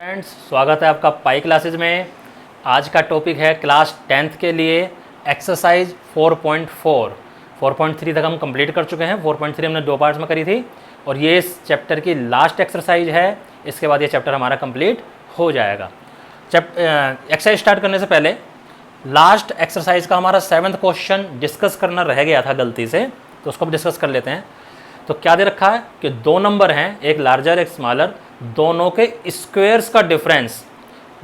Friends, स्वागत है आपका पाई क्लासेज में। आज का टॉपिक है क्लास 10th के लिए एक्सरसाइज 4.4। 4.3 तक हम कंप्लीट कर चुके हैं। 4.3 हमने 2 पार्ट्स में करी थी और ये इस चैप्टर की लास्ट एक्सरसाइज है। इसके बाद ये चैप्टर हमारा कंप्लीट हो जाएगा। एक्सरसाइज स्टार्ट करने से पहले लास्ट एक्सरसाइज का हमारा 7th क्वेश्चन डिस्कस करना रह गया था गलती से, तो उसको भी डिस्कस कर लेते हैं। तो क्या दे रखा है कि दो नंबर हैं, एक लार्जर एक स्मॉलर, दोनों के स्क्वायर्स का डिफरेंस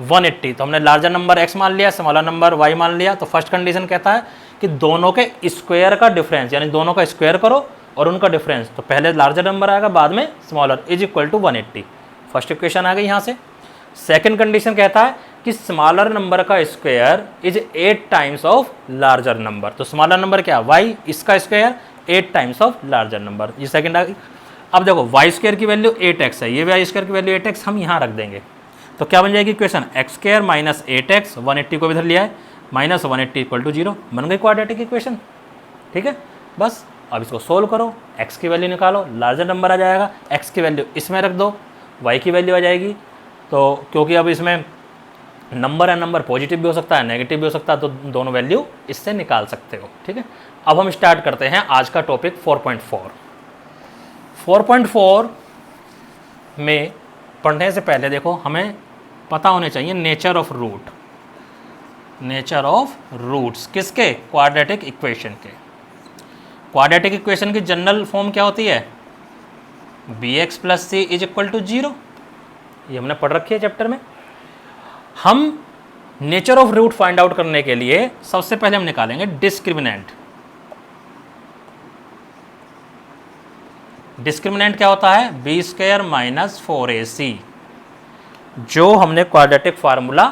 180। तो हमने लार्जर नंबर x मान लिया, स्मॉलर नंबर y मान लिया। तो फर्स्ट कंडीशन कहता है कि दोनों के स्क्वायर का डिफरेंस, यानी दोनों का स्क्वायर करो और उनका डिफरेंस। तो पहले लार्जर नंबर आएगा, बाद में smaller, is equal to 180। First equation आ गई यहाँ से। सेकेंड कंडीशन कहता है कि स्मॉलर नंबर का square is 8 times of larger number. तो स्मॉलर नंबर क्या, y, इसका square 8 times of larger number. ये सेकंड आ गई। अब देखो वाई स्क्वायर की वैल्यू 8x है, ये वाई स्क्वायर की वैल्यू 8x हम यहाँ रख देंगे। तो क्या बन जाएगी equation, x square minus 8x, 180 को भी इधर लिया है, माइनस 180 इक्वल टू 0। बन गई क्वाड्रेटिक इक्वेशन। ठीक है, बस अब इसको सोल्व करो, x की वैल्यू निकालो, लार्जर नंबर आ जाएगा, x की वैल्यू इसमें रख दो, y की वैल्यू आ जाएगी। तो क्योंकि अब इसमें नंबर है, नंबर पॉजिटिव भी हो सकता है, नेगेटिव भी हो सकता है, तो दोनों वैल्यू इससे निकाल सकते हो। ठीक है, अब हम स्टार्ट करते हैं आज का टॉपिक 4.4। 4.4 में पढ़ने से पहले देखो हमें पता होने चाहिए nature of root. Nature of roots किसके, क्वाड्रेटिक इक्वेशन के। क्वाड्रेटिक इक्वेशन की जनरल फॉर्म क्या होती है, bx plus C is equal to 0। ये हमने पढ़ रखी है चैप्टर में। हम nature of root find out करने के लिए सबसे पहले हम निकालेंगे डिस्क्रिमिनेंट। डिस्क्रिमिनेंट क्या होता है, बी स्क्वायर माइनस 4ac। जो हमने क्वाड्रेटिक फार्मूला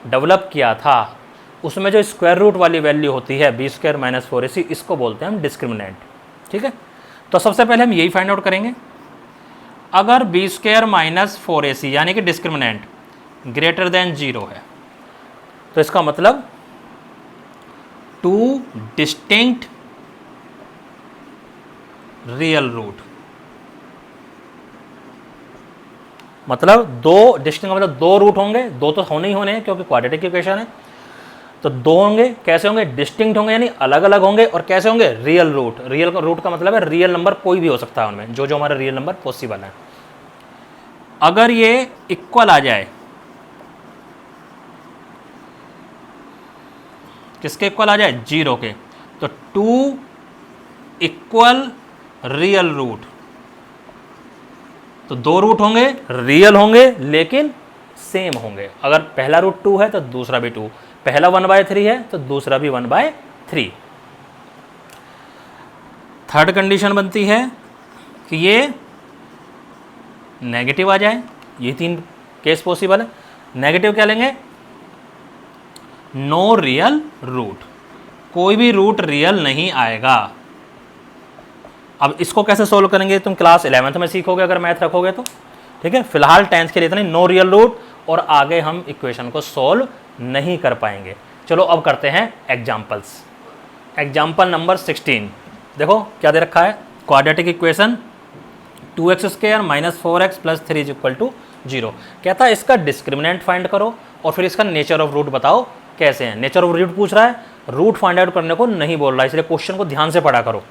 डेवलप किया था उसमें जो स्क्वायर रूट वाली वैल्यू होती है बी स्क्वायर माइनस 4ac, इसको बोलते हैं हम डिस्क्रिमिनेंट। ठीक है, तो सबसे पहले हम यही फाइंड आउट करेंगे। अगर बी स्क्वायर माइनस 4ac यानी कि डिस्क्रिमिनेंट ग्रेटर देन 0 है, तो इसका मतलब टू डिस्टिंक्ट रियल रूट, मतलब दो डिस्टिंक्ट मतलब दो रूट होंगे। दो तो होने ही होने हैं क्योंकि क्वाड्रेटिक इक्वेशन है, तो दो होंगे। कैसे होंगे, डिस्टिंक्ट होंगे यानी अलग अलग होंगे। और कैसे होंगे, रियल रूट। रियल रूट का मतलब है रियल नंबर कोई भी हो सकता है उनमें, जो जो हमारा रियल नंबर पॉसिबल है। अगर ये इक्वल आ जाए, किसके इक्वल आ जाए, 0 के, तो टू इक्वल रियल रूट। तो दो रूट होंगे, रियल होंगे लेकिन सेम होंगे। अगर पहला रूट 2 है तो दूसरा भी 2, पहला 1/3 है तो दूसरा भी 1/3। थर्ड कंडीशन बनती है कि ये नेगेटिव आ जाए। ये 3 केस पॉसिबल है। नेगेटिव क्या लेंगे, नो रियल रूट, कोई भी रूट रियल नहीं आएगा। अब इसको कैसे सोल्व करेंगे तुम क्लास 11th में सीखोगे अगर मैथ रखोगे तो। ठीक है, फिलहाल 10th के लिए इतनी नो रियल रूट, और आगे हम इक्वेशन को सोल्व नहीं कर पाएंगे। चलो अब करते हैं एग्जाम्पल्स। एग्जाम्पल नंबर 16 देखो क्या दे रखा है, quadratic equation 2x square minus 4x plus 3 is equal to 0। कहता है इसका डिस्क्रिमिनेंट फाइंड करो और फिर इसका नेचर ऑफ रूट बताओ कैसे है। नेचर ऑफ रूट पूछ रहा है, रूट फाइंड आउट करने को नहीं बोल रहा है, इसलिए क्वेश्चन को ध्यान से पढ़ा करो।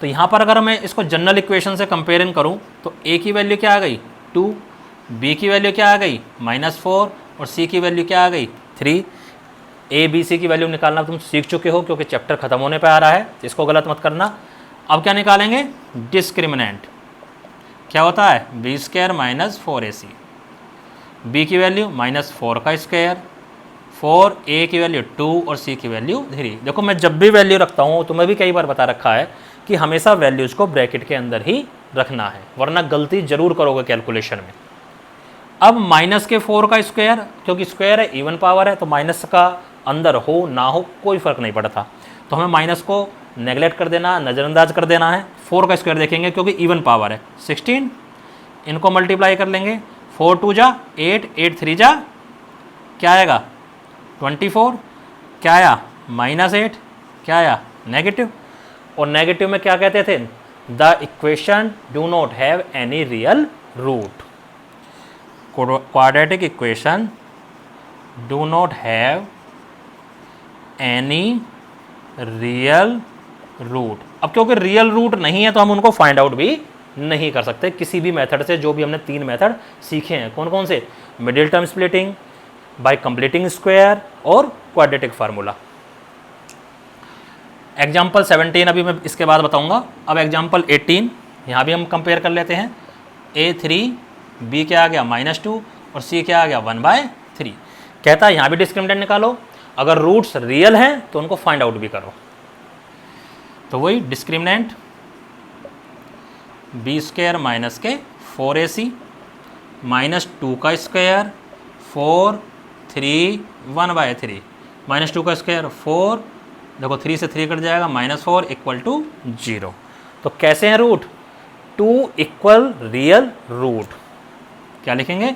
तो यहाँ पर अगर मैं इसको जनरल इक्वेशन से कंपेयरिंग करूँ तो a की वैल्यू क्या आ गई, 2, b की वैल्यू क्या आ गई, -4, और c की वैल्यू क्या आ गई, 3। a b c की वैल्यू निकालना तुम सीख चुके हो क्योंकि चैप्टर खत्म होने पे आ रहा है, इसको गलत मत करना। अब क्या निकालेंगे, डिस्क्रिमिनेंट क्या होता है, B square minus 4ac। b की वैल्यू -4 का स्क्वायर, 4, a की वैल्यू 2 और c की वैल्यू 3। देखो मैं जब भी वैल्यू रखता हूँ, तुम्हें भी कई बार बता रखा है कि हमेशा वैल्यूज को ब्रैकेट के अंदर ही रखना है, वरना गलती जरूर करोगे कैलकुलेशन में। अब माइनस के 4 का स्क्वायर, क्योंकि स्क्वायर है, इवन पावर है, तो माइनस का अंदर हो ना हो कोई फर्क नहीं पड़ता, तो हमें माइनस को नेगलेक्ट कर देना, नज़रअंदाज कर देना है। 4 का स्क्वायर देखेंगे क्योंकि इवन पावर है, 16। इनको मल्टीप्लाई कर लेंगे, 4 2 जा 8, 8 3 जा क्या आएगा, 24। क्या आया, -8, क्या आया, नेगेटिव। और नेगेटिव में क्या कहते थे, the equation do not have any real root. Quadratic equation do not have any real root. अब क्योंकि रियल रूट नहीं है तो हम उनको फाइंड आउट भी नहीं कर सकते किसी भी मेथड से, जो भी हमने 3 मेथड सीखे हैं। कौन कौन से? Middle term splitting, bye completing square और क्वाड्रेटिक फार्मूला। एग्जाम्पल 17 अभी मैं इसके बाद बताऊंगा। अब एग्जाम्पल 18 यहाँ भी हम कंपेयर कर लेते हैं। a3 b क्या आ गया -2 और c क्या आ गया 1/3। कहता है यहाँ भी डिस्क्रिमिनेंट निकालो, अगर रूट्स रियल हैं तो उनको फाइंड आउट भी करो। तो वही डिस्क्रिमिनेंट b² - 4ac -2 का स्क्वायर 4 3 1/3 -2 का स्क्वायर 4, देखो 3 से 3 कट जाएगा -4 = 0। तो कैसे हैं रूट? 2 equal real root. क्या लिखेंगे?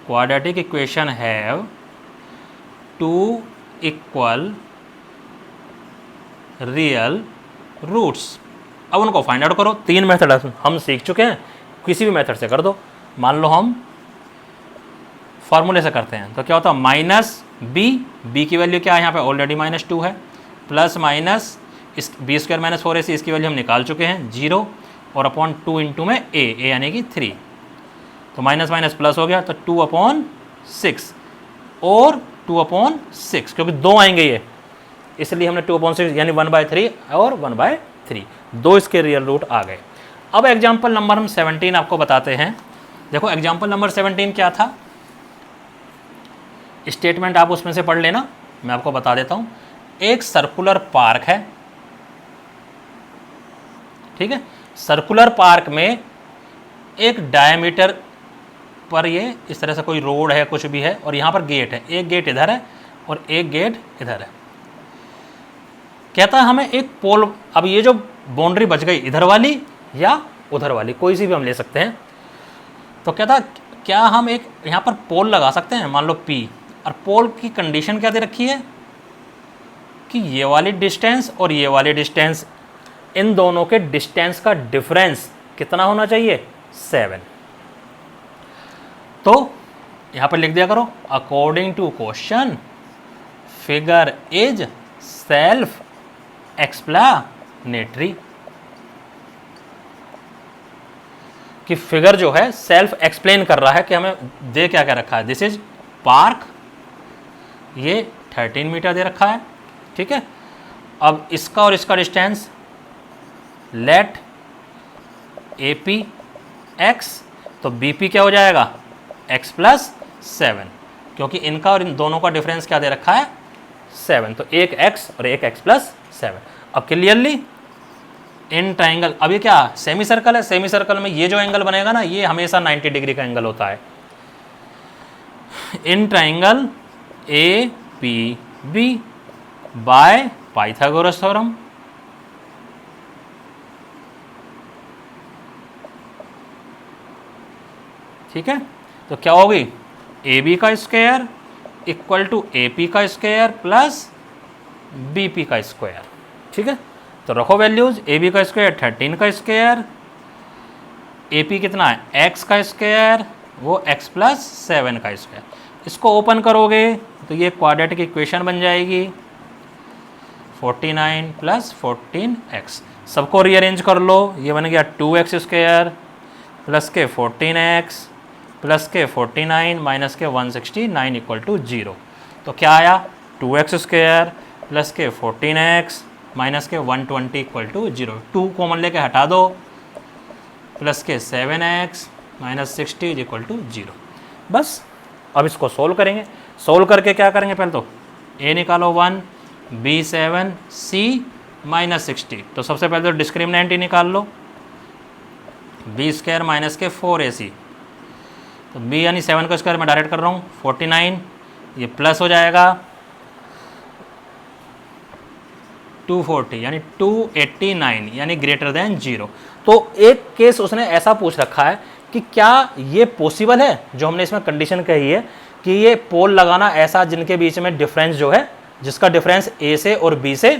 Quadratic equation have 2 equal real roots. अब उनको फाइंड आउट करो। 3 मेथड हम सीख चुके हैं, किसी भी मेथड से कर दो। मान लो हम फार्मूले से करते हैं तो क्या होता है? -b की वैल्यू क्या है यहाँ पे? ऑलरेडी -2 है, प्लस माइनस इस b² - 4ac इसकी वैल्यू हम निकाल चुके हैं 0 और अपॉन 2 इंटू में a यानी कि 3, तो माइनस माइनस प्लस हो गया तो 2/6 और 2/6 क्योंकि 2 आएंगे ये, इसलिए हमने 2/6 यानी 1/3 और 1/3 दो इसके रियल रूट आ गए। अब एग्जाम्पल नंबर हम 17 आपको बताते हैं। देखो एग्जाम्पल नंबर 17 क्या था, स्टेटमेंट आप उसमें से पढ़ लेना, मैं आपको बता देता हूँ। एक सर्कुलर पार्क है, ठीक है। सर्कुलर पार्क में एक डायमीटर पर ये इस तरह से कोई रोड है, कुछ भी है, और यहाँ पर गेट है। एक गेट इधर है और एक गेट इधर है। कहता है हमें एक पोल, अब ये जो बाउंड्री बच गई इधर वाली या उधर वाली, कोई सी भी हम ले सकते हैं। तो कहता क्या हम एक यहाँ पर पोल लगा सकते हैं, मान लो P, और पोल की कंडीशन क्या दे रखी है कि ये वाली डिस्टेंस और ये वाली डिस्टेंस, इन दोनों के डिस्टेंस का डिफरेंस कितना होना चाहिए? 7। तो यहाँ पर लिख दिया करो, according to question figure is self explanatory, कि फिगर जो है सेल्फ एक्सप्लेन कर रहा है कि हमें दे क्या क्या रखा है। दिस इज पार्क, ये 13 मीटर दे रखा है, ठीक है। अब इसका और इसका डिस्टेंस लेट AP x, तो BP क्या हो जाएगा? x + 7, क्योंकि इनका और इन दोनों का डिफरेंस क्या दे रखा है? 7, तो एक x और एक x + 7। अब क्लियरली इन ट्राइंगल, अब ये क्या सेमी सर्कल है, सेमी सर्कल में ये जो एंगल बनेगा ना, ये हमेशा 90 डिग्री का एंगल होता है। In triangle APB by Pythagoras theorem, ठीक है। तो क्या होगी? AB का स्क्वायर इक्वल टू AP का स्क्वायर प्लस BP का स्क्वायर, ठीक है। तो रखो वैल्यूज, AB का स्क्वायर 13 का स्क्वायर, AP कितना है? x का स्क्वायर, वो x + 7 का स्क्वायर। इसको ओपन करोगे तो ये क्वाड्रेटिक इक्वेशन बन जाएगी 49 + 14x। सबको रीअरेंज कर लो, ये बन गया 2x स्क्वायर प्लस के 14x प्लस के 49 माइनस के 169 = 0। तो क्या आया? 2x स्क्वायर प्लस के 14x माइनस के 120 = 0। 2 कॉमन लेके हटा दो, प्लस के 7x माइनस 60 = 0। बस अब इसको सोल्व करेंगे। सोल्व करके क्या करेंगे? पहले तो a निकालो 1, b 7, c -60। तो सबसे पहले तो डिस्क्रिमिनेंट ही निकाल लो, b² माइनस के 4ac, तो b यानी 7 का स्क्वायर मैं डायरेक्ट कर रहा हूँ 49, ये प्लस हो जाएगा 240 यानी 289 यानी >0। तो एक केस उसने ऐसा पूछ रखा है कि क्या ये पॉसिबल है, जो हमने इसमें कंडीशन कही है कि ये पोल लगाना ऐसा जिनके बीच में डिफरेंस जो है, जिसका डिफरेंस A से और B से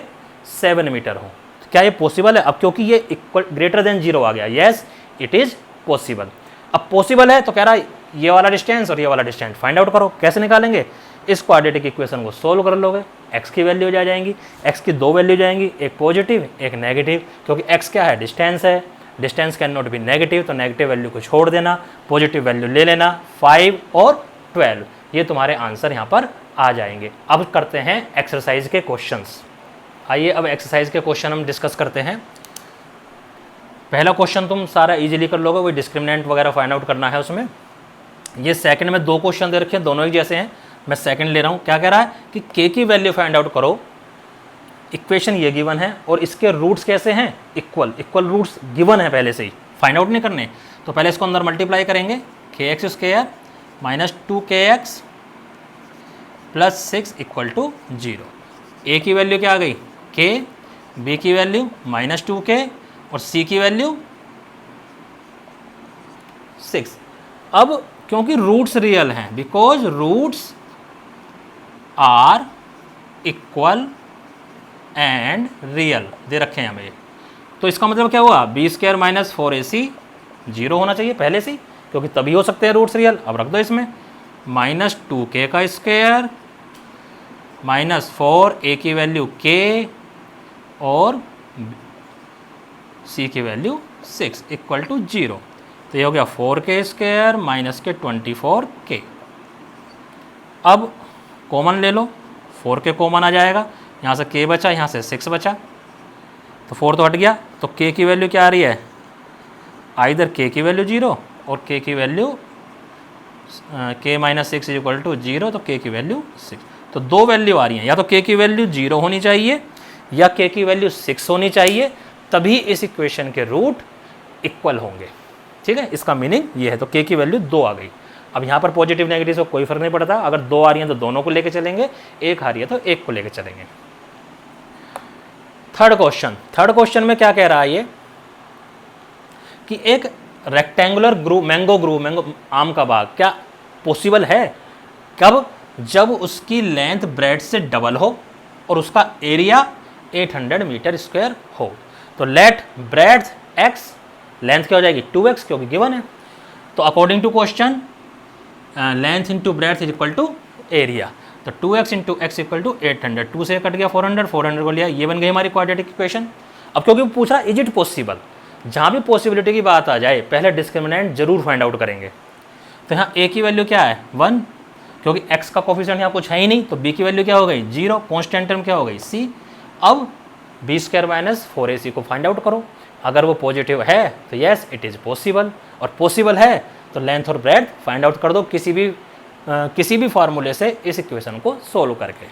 7 मीटर हो। क्या ये पॉसिबल है? अब क्योंकि ये >0 आ गया, यस इट इज पॉसिबल। अब पॉसिबल है तो कह रहा है ये वाला डिस्टेंस और ये वाला डिस्टेंस फाइंड आउट करो। कैसे निकालेंगे? इस क्वाड्रेटिक इक्वेशन को सोल्व कर लोगे, x की वैल्यू जा जाएंगी, x की दो वैल्यू जाएंगी, एक पॉजिटिव एक नेगेटिव, क्योंकि x क्या है? डिस्टेंस है, distance can not be negative, तो नेगेटिव वैल्यू को छोड़ देना, पॉजिटिव वैल्यू ले लेना, 5 और 12, ये तुम्हारे आंसर यहाँ पर आ जाएंगे। अब करते हैं एक्सरसाइज के क्वेश्चंस। आइए अब एक्सरसाइज के क्वेश्चन हम डिस्कस करते हैं। पहला क्वेश्चन तुम सारा इजीली कर लोगे, वही डिस्क्रिमिनेंट वगैरह फाइंड आउट करना है उसमें। ये सेकंड में दो क्वेश्चन दे रखे हैं, दोनों ही जैसे हैं, मैं सेकंड ले रहा हूँ। क्या कह रहा है कि k की वैल्यू फाइंड आउट करो, इक्वेशन ये गिवन है और इसके रूट्स कैसे हैं? इक्वल, इक्वल रूट्स गिवन है पहले से ही, फाइंड आउट नहीं करने। तो पहले इसको अंदर मल्टीप्लाई करेंगे, kx square minus 2kx plus 6 equal to 0। a की वैल्यू क्या आ गई? k, b की वैल्यू माइनस 2k और c की वैल्यू 6। अब क्योंकि रूट्स रियल हैं, because roots are equal and real दे रखे हैं हमें, तो इसका मतलब क्या हुआ? बी स्क्वायर माइनस 4ac 0 होना चाहिए पहले से, क्योंकि तभी हो सकते हैं रूट्स रियल। अब रख दो इसमें माइनस 2k का स्क्वायर माइनस 4a की वैल्यू k और c की वैल्यू 6 इक्वल टू 0। तो ये हो गया 4k स्क्वायर माइनस के 24k। अब कॉमन ले लो, 4k कॉमन आ जाएगा, यहाँ से k बचा, यहाँ से 6 बचा, तो 4 तो हट गया। तो k की वैल्यू क्या आ रही है? आइदर k की वैल्यू 0 और k की value k minus 6 equal to 0, तो k की वैल्यू 6। तो दो वैल्यू आ रही हैं, या तो k की वैल्यू 0 होनी चाहिए या k की वैल्यू 6 होनी चाहिए, तभी इस इक्वेशन के रूट इक्वल होंगे। ठीक है, इसका मीनिंग ये है। तो k की वैल्यू 2 आ गई। अब यहाँ पर पॉजिटिव नेगेटिव से कोई फर्क नहीं पड़ता, अगर 2 आ रही हैं तो दोनों को लेके चलेंगे, एक आ रही है तो एक को लेके चलेंगे। थर्ड क्वेश्चन में क्या कह रहा है ये कि एक रेक्टेंगुलर ग्रुप मैंगो आम का बाग क्या पॉसिबल है? कब? जब उसकी लेंथ ब्रेड से डबल हो और उसका एरिया 800 मीटर स्क्वायर हो। तो लेट ब्रेड x, लेंथ क्या हो जाएगी? 2x, क्योंकि गिवन है। तो according to question length into breadth is equal to area, तो 2x into x equal to 800, 2 से कट गया 400, 400 को लिया, ये बन गई हमारी क्वाड्रेटिक इक्वेशन। अब क्योंकि पूछा इज इट पॉसिबल, जहाँ भी पॉसिबिलिटी की बात आ जाए पहले डिस्क्रिमिनेंट जरूर फाइंड आउट करेंगे। तो यहाँ a की वैल्यू क्या है? 1, क्योंकि x का कोफिशिएंट यहाँ कुछ है ही नहीं, तो b की वैल्यू क्या हो गई? 0, कॉन्स्टेंट टर्म क्या हो गई? c। अब b स्क्वायर माइनस 4ac को फाइंड आउट करो, अगर वो पॉजिटिव है तो येस इट इज़ पॉसिबल, और पॉसिबल है तो लेंथ और ब्रेड्थ फाइंड आउट कर दो किसी भी फार्मूले से इस इक्वेशन को सोल्व करके।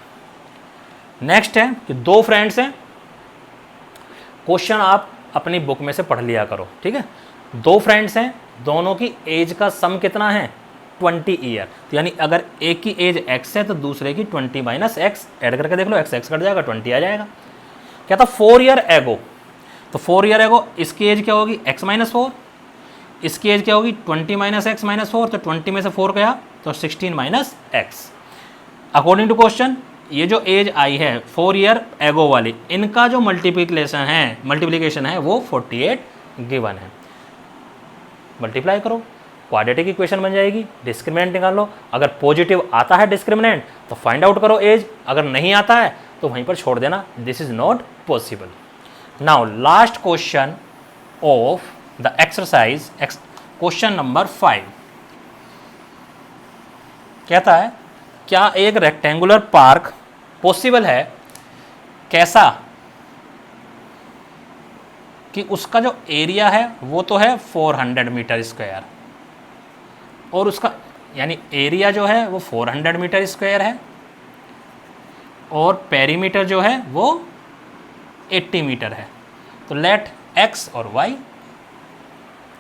नेक्स्ट है कि दो फ्रेंड्स हैं, क्वेश्चन आप अपनी बुक में से पढ़ लिया करो, ठीक है। दो फ्रेंड्स हैं, दोनों की एज का सम कितना है? 20 ईयर। तो यानी अगर एक की एज x है तो दूसरे की 20 माइनस एक्स, ऐड करके देख लो, x कट जाएगा, 20 आ जाएगा। क्या था? 4 ईयर एगो, तो 4 ईयर एगो इसकी एज क्या होगी? x माइनस 4, इसकी एज क्या होगी? 20 माइनस एक्स माइनस 4, तो 20 में से 4 गया तो 16 minus x. According to question ये जो एज आई है 4 ईयर एगो वाली, इनका जो मल्टीप्लिकेशन है वो 48 गिवन है। मल्टीप्लाई करो, क्वाड्रेटिक इक्वेशन बन जाएगी। डिस्क्रिमिनेंट निकालो, अगर पॉजिटिव आता है डिस्क्रिमिनेंट तो फाइंड आउट करो एज, अगर नहीं आता है तो वहीं पर छोड़ देना, this is not possible. Now last question of the exercise, question number 5 कहता है क्या एक रेक्टेंगुलर पार्क पॉसिबल है? कैसा? कि उसका जो एरिया है वो तो है 400 मीटर स्क्वायर, और उसका यानी एरिया जो है वो 400 मीटर स्क्वायर है, और पेरीमीटर जो है वो 80 मीटर है। तो लेट x और y,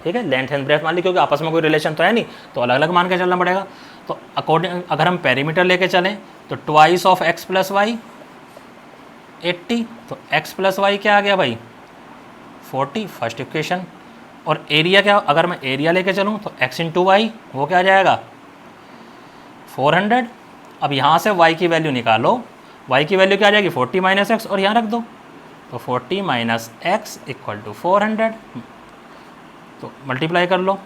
ठीक है, लेंथ एंड ब्रेड्थ मान ली, क्योंकि आपस में कोई रिलेशन तो है नहीं, तो अलग अलग मान के चलना पड़ेगा। तो अकॉर्डिंग अगर हम पेरीमीटर लेके चलें तो twice of x plus y 80, तो x प्लस वाई क्या आ गया भाई? 40, फर्स्ट इक्वेशन। और एरिया क्या? अगर मैं एरिया लेके चलूँ तो x इंटू वाई वो क्या आ जाएगा? 400। अब यहाँ से y की वैल्यू निकालो, y की वैल्यू क्या आ जाएगी? 40 माइनस एक्स, और यहाँ रख दो, तो 40 माइनस एक्स इक्वल टू 400। तो मल्टीप्लाई कर लो,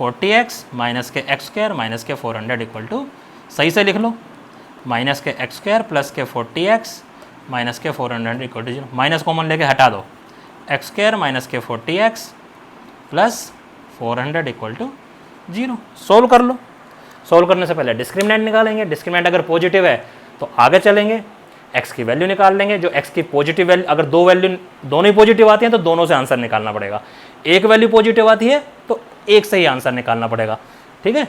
40x माइनस के एक्स स्क्वायर माइनस के 400 इक्वल टू, सही से लिख लो, माइनस के एक्स स्क्वायर प्लस के 40x माइनस के 400 इक्वल टू 0, माइनस कॉमन लेके हटा दो, एक्स स्क्वायर माइनस के 40x plus 400 equal to 0। Solve कर लो। सोल्व करने से पहले डिस्क्रिमिनेंट निकालेंगे, डिस्क्रिमिनेंट अगर पॉजिटिव है तो आगे चलेंगे, x की वैल्यू निकाल लेंगे, जो x की पॉजिटिव वैल्यू, अगर दो वैल्यू दोनों ही पॉजिटिव आती हैं तो दोनों से आंसर निकालना पड़ेगा, एक वैल्यू पॉजिटिव आती है तो एक से ही आंसर निकालना पड़ेगा, ठीक है।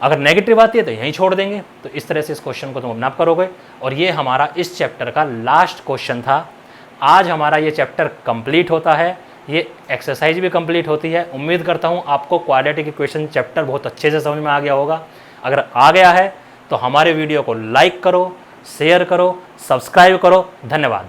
अगर नेगेटिव आती है तो यहीं छोड़ देंगे। तो इस तरह से इस क्वेश्चन को तुम अपना करोगे और ये हमारा इस चैप्टर का लास्ट क्वेश्चन था। आज हमारा ये चैप्टर कंप्लीट होता है, ये एक्सरसाइज भी कंप्लीट होती है। उम्मीद करता हूँ आपको क्वाड्रेटिक इक्वेशन चैप्टर बहुत अच्छे से समझ में आ गया होगा। अगर आ गया है तो हमारे वीडियो को लाइक करो, शेयर करो, सब्सक्राइब करो। धन्यवाद।